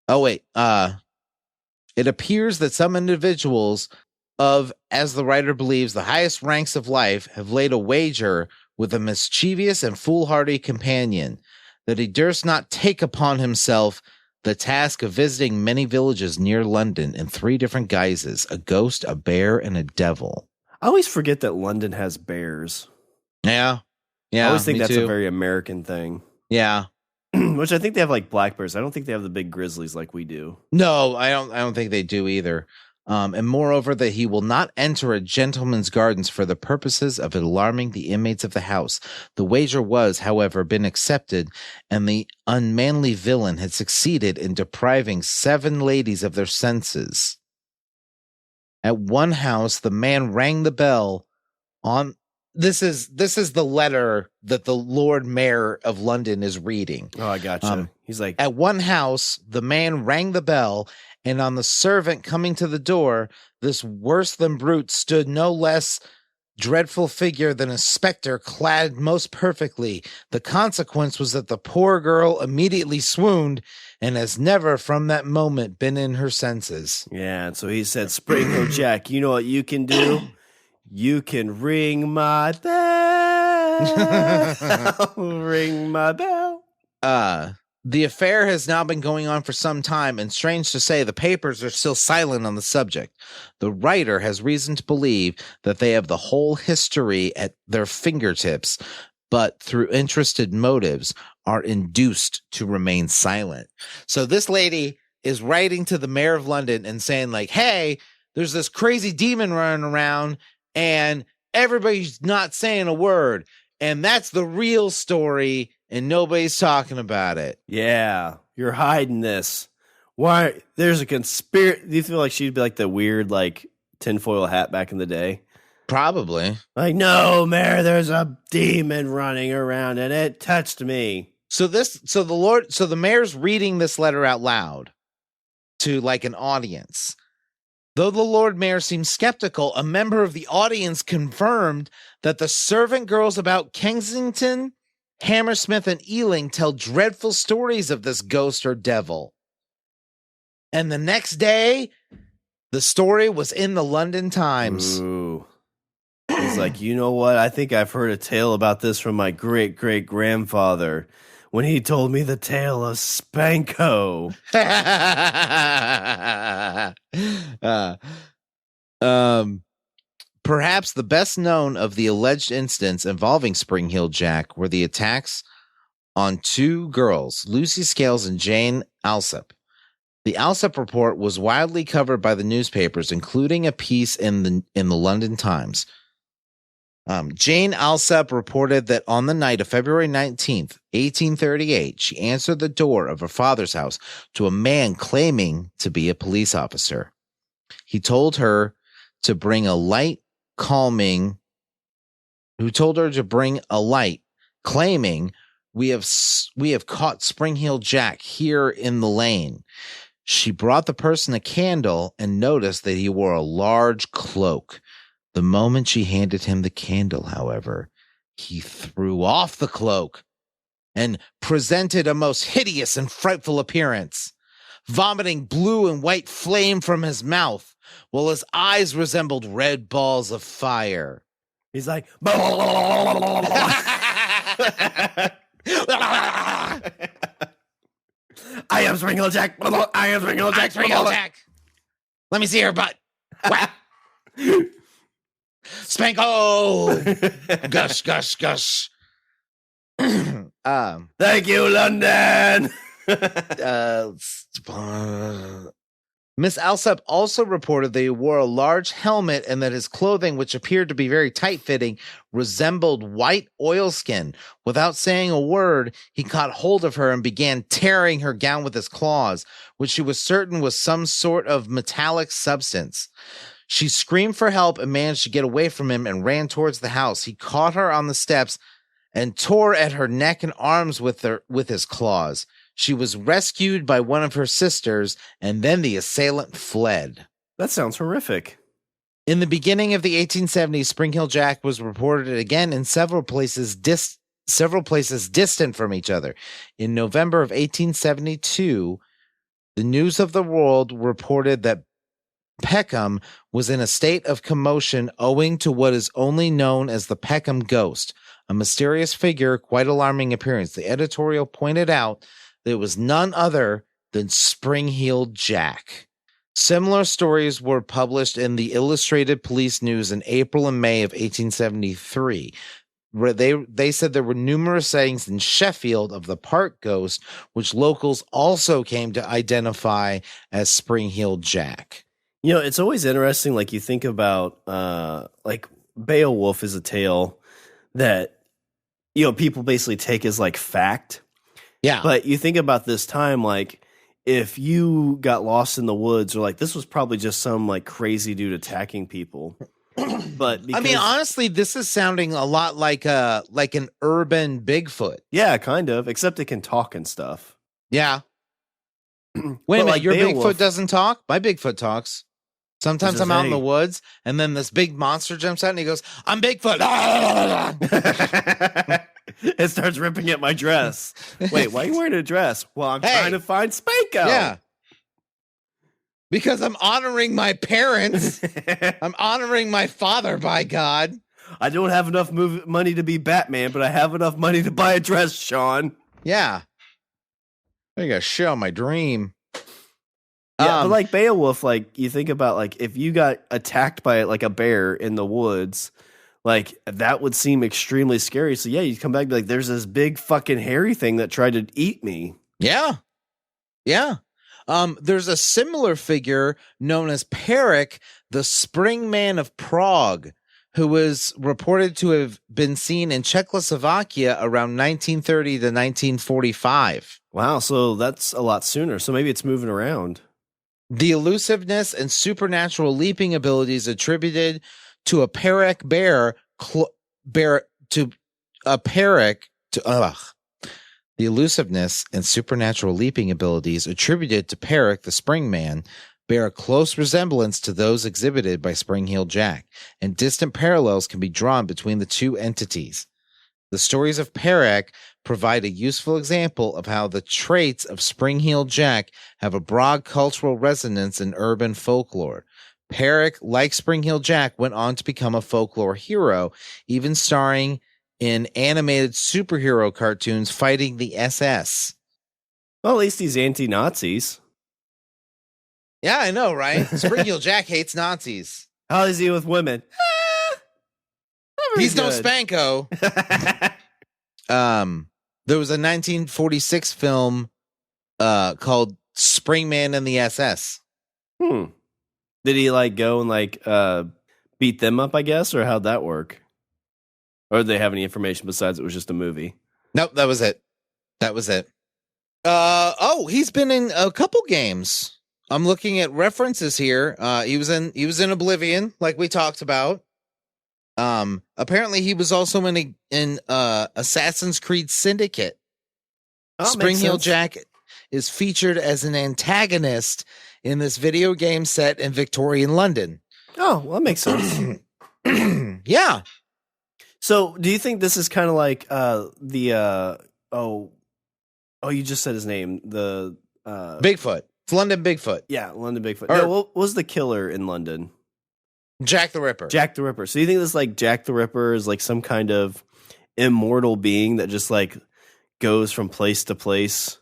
Oh, wait. It appears that some individuals of, as the writer believes, the highest ranks of life have laid a wager with a mischievous and foolhardy companion that he durst not take upon himself the task of visiting many villages near London in 3 different guises: a ghost, a bear, and a devil. I always forget that London has bears. Yeah. I always think that's a very American thing. Yeah. Which I think they have like black bears. I don't think they have the big grizzlies like we do. No, I don't think they do either. And moreover, that he will not enter a gentleman's gardens for the purposes of alarming the inmates of the house. The wager was, however, been accepted, and the unmanly villain had succeeded in depriving 7 ladies of their senses. At one house, the man rang the bell on... This is the letter that the Lord Mayor of London is reading. Oh, I gotcha. He's like... At one house, the man rang the bell, and on the servant coming to the door, this worse than brute stood no less dreadful figure than a specter clad most perfectly. The consequence was that the poor girl immediately swooned and has never from that moment been in her senses. Yeah, and so he said, Spanko Jack, you know what you can do? You can ring my bell. Ring my bell. The affair has now been going on for some time, and strange to say, the papers are still silent on the subject. The writer has reason to believe that they have the whole history at their fingertips, but through interested motives are induced to remain silent. So this lady is writing to the mayor of London and saying, like, hey, there's this crazy demon running around, and everybody's not saying a word. And that's the real story, and nobody's talking about it. Yeah, you're hiding this. Why? There's a conspiracy. Do you feel like she'd be like the weird, like, tinfoil hat back in the day? Probably. Like, no, Mayor, there's a demon running around, and it touched me. So the mayor's reading this letter out loud to, like, an audience. Though the Lord Mayor seemed skeptical, a member of the audience confirmed that the servant girls about Kensington, Hammersmith, and Ealing tell dreadful stories of this ghost or devil. And the next day, the story was in the London Times. Ooh. He's like, you know what? I think I've heard a tale about this from my great-great-grandfather when he told me the tale of Spanko. Perhaps the best known of the alleged incidents involving Spring-Heeled Jack were the attacks on 2 girls, Lucy Scales and Jane Alsop. The Alsop report was widely covered by the newspapers, including a piece in the London Times. Jane Alsop reported that on the night of February 19th, 1838, she answered the door of her father's house to a man claiming to be a police officer. He told her to bring a light, claiming, we have caught Spring-Heeled Jack here in the lane. She brought the person a candle and noticed that he wore a large cloak. The moment she handed him the candle, however, he threw off the cloak and presented a most hideous and frightful appearance, vomiting blue and white flame from his mouth, while his eyes resembled red balls of fire. He's like, I am Spring-Heeled Jack. I am Spring-Heeled Jack. Spring-Heeled Jack. Let me see her butt. What? Spanko. Gush, gush, gush. Thank you, London. Miss Alsop also reported that he wore a large helmet and that his clothing, which appeared to be very tight-fitting, resembled white oilskin. Without saying a word, he caught hold of her and began tearing her gown with his claws, which she was certain was some sort of metallic substance. She screamed for help and managed to get away from him and ran towards the house. He caught her on the steps and tore at her neck and arms with his claws. She was rescued by one of her sisters, and then the assailant fled. That sounds horrific. In the beginning of the 1870s, Spring Heel Jack was reported again in several places distant from each other. In November of 1872, the News of the World reported that Peckham was in a state of commotion owing to what is only known as the Peckham ghost, a mysterious figure, quite alarming appearance. The editorial pointed out that it was none other than Spring-Heeled Jack. Similar stories were published in the Illustrated Police News in April and May of 1873. Where they said there were numerous sightings in Sheffield of the park ghost, which locals also came to identify as Spring-Heeled Jack. You know, it's always interesting, like you think about, like Beowulf is a tale that, you know, people basically take as like fact. Yeah. But you think about this time, like if you got lost in the woods or like this was probably just some like crazy dude attacking people. But I mean, honestly, this is sounding a lot like an urban Bigfoot. Yeah, kind of, except it can talk and stuff. Yeah. Wait a minute, like your Beowulf, Bigfoot doesn't talk? My Bigfoot talks. Sometimes I'm out in the woods, and then this big monster jumps out, and he goes, "I'm Bigfoot." It starts ripping at my dress. Wait, why are you wearing a dress? Well, I'm trying to find Spanko. Yeah. Because I'm honoring my parents. I'm honoring my father, by God. I don't have enough money to be Batman, but I have enough money to buy a dress, Shawn. Yeah. I got to show my dream. Yeah, but like Beowulf, like you think about like if you got attacked by like a bear in the woods, like that would seem extremely scary. So yeah, you come back and be like, there's this big fucking hairy thing that tried to eat me. Yeah. Yeah. There's a similar figure known as Peric, the Spring Man of Prague, who was reported to have been seen in Czechoslovakia around 1930 to 1945. Wow, so that's a lot sooner. So maybe it's moving around. The elusiveness and supernatural leaping abilities attributed to a Peric bear, the elusiveness and supernatural leaping abilities attributed to Peric, the Spring Man, bear a close resemblance to those exhibited by Spring-Heeled Jack, and distant parallels can be drawn between the two entities. The stories of Peric provide a useful example of how the traits of Spring-Heeled Jack have a broad cultural resonance in urban folklore. Peric, like Spring-Heeled Jack, went on to become a folklore hero, even starring in animated superhero cartoons fighting the SS. Well, at least he's anti-Nazis. Yeah, I know, right? Spring-Heeled Jack hates Nazis. How is he with women? He's no Spanko. There was a 1946 film called Springman and the SS. Did he like go and like beat them up, I guess, or how'd that work? Or did they have any information besides it was just a movie? Nope, that was it. He's been in a couple games. I'm looking at references here. He was in Oblivion, like we talked about. Apparently he was also in Assassin's Creed Syndicate. Spring-Heeled Jack is featured as an antagonist in this video game set in Victorian London. Oh, well, that makes sense. Yeah. So, do you think this is kind of like you just said his name, the Bigfoot. It's London Bigfoot. Yeah, London Bigfoot. No, what was the killer in London? Jack the Ripper. Jack the Ripper. So you think this like Jack the Ripper is like some kind of immortal being that just like goes from place to place,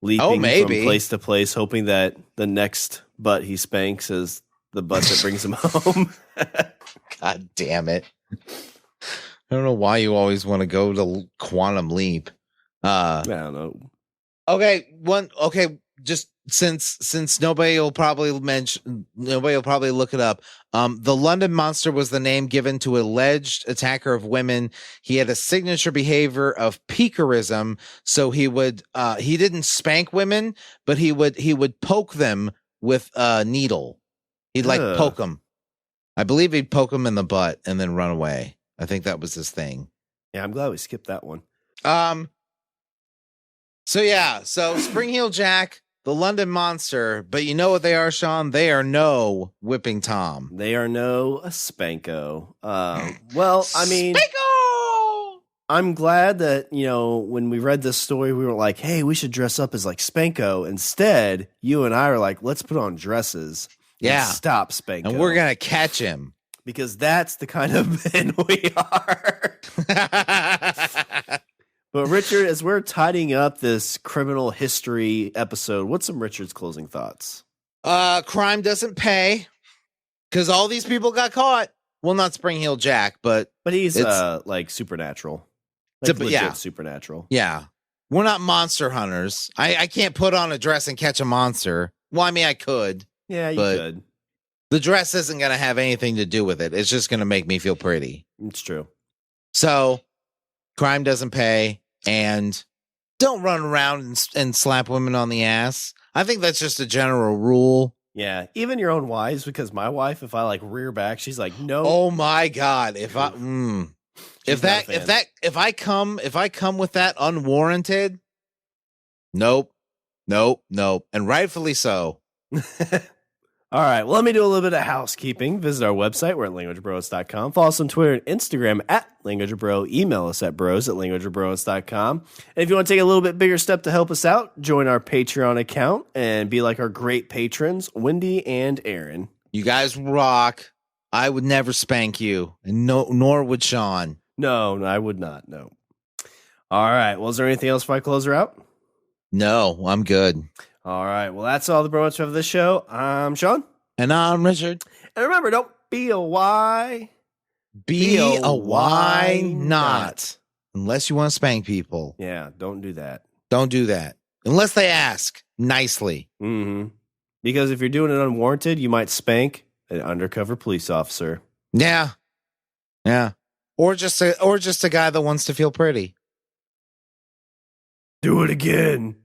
leaping from place to place, hoping that the next butt he spanks is the butt that brings him home? God damn it. I don't know why you always want to go to Quantum Leap. I don't know. Okay, just since nobody will probably look it up. The London Monster was the name given to alleged attacker of women. He had a signature behavior of piquerism, so he didn't spank women, but he would poke them with a needle. He'd like poke them. I believe he'd poke them in the butt and then run away. I think that was his thing. Yeah, I'm glad we skipped that one. So Spring Heel Jack, the London Monster, but you know what they are, Shawn? They are no Whipping Tom. They are no Spanko. Well, I mean, Spanko! I'm glad that, when we read this story, we were like, hey, we should dress up as like Spanko. Instead, you and I are like, let's put on dresses. Yeah. Stop Spanko. And we're going to catch him. Because that's the kind of men we are. But Richard, as we're tidying up this criminal history episode, what's some Richard's closing thoughts? Crime doesn't pay because all these people got caught. Well, not Spring Heel Jack, but he's like supernatural. Like legit supernatural. Yeah. We're not monster hunters. I can't put on a dress and catch a monster. Well, I mean, I could. Yeah, you could. The dress isn't going to have anything to do with it. It's just going to make me feel pretty. It's true. So, crime doesn't pay, and don't run around and slap women on the ass. I think that's just a general rule. Yeah, even your own wives, because my wife, if I like rear back, she's like, no. Oh my God. If I come with that unwarranted, nope. And rightfully so. All right. Well, let me do a little bit of housekeeping. Visit our website. We're at languagebros.com. Follow us on Twitter and Instagram at languagebro. Email us at bros@languagebros.com. And if you want to take a little bit bigger step to help us out, join our Patreon account and be like our great patrons, Wendy and Aaron. You guys rock. I would never spank you, and nor would Shawn. No, I would not. No. All right. Well, is there anything else before I close her out? No, I'm good. All right. Well, that's all the bromance for this show. I'm Shawn. And I'm Richard. And remember, don't be a why. Be a why not. Unless you want to spank people. Yeah, don't do that. Don't do that. Unless they ask nicely. Mm-hmm. Because if you're doing it unwarranted, you might spank an undercover police officer. Yeah. Yeah. Or just a guy that wants to feel pretty. Do it again.